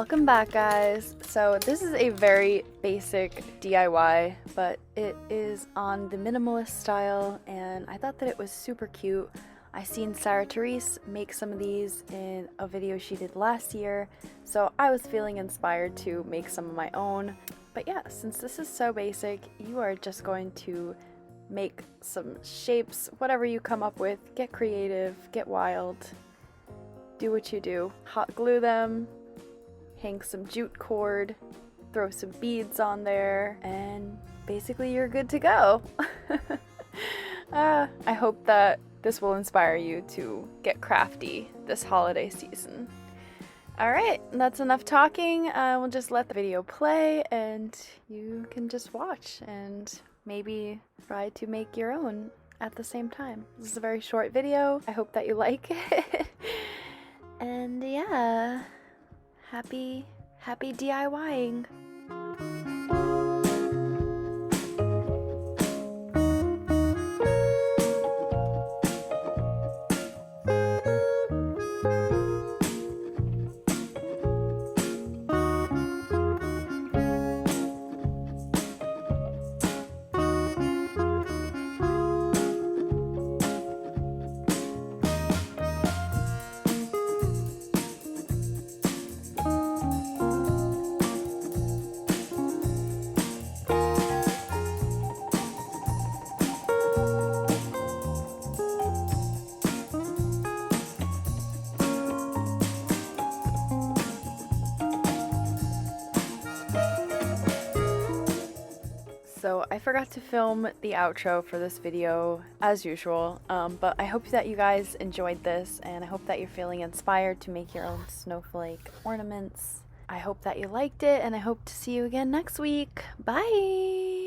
Welcome back, guys. So this is a very basic DIY, but it is on the minimalist style, and I thought that it was super cute. I seen Therese make some of these in a video she did last year, so I was feeling inspired to make some of my own. But yeah, since this is so basic, you are just going to make some shapes, whatever you come up with. Get creative, get wild, do what you do. Hot glue them, hang some jute cord, throw some beads on there, and basically you're good to go. I hope that this will inspire you to get crafty this holiday season. Alright, that's enough talking. We'll just let the video play and you can just watch and maybe try to make your own at the same time. This is a very short video. I hope that you like it. And yeah, happy DIYing. So I forgot to film the outro for this video as usual, but I hope that you guys enjoyed this, and I hope that you're feeling inspired to make your own snowflake ornaments. I hope that you liked it, and I hope to see you again next week. Bye!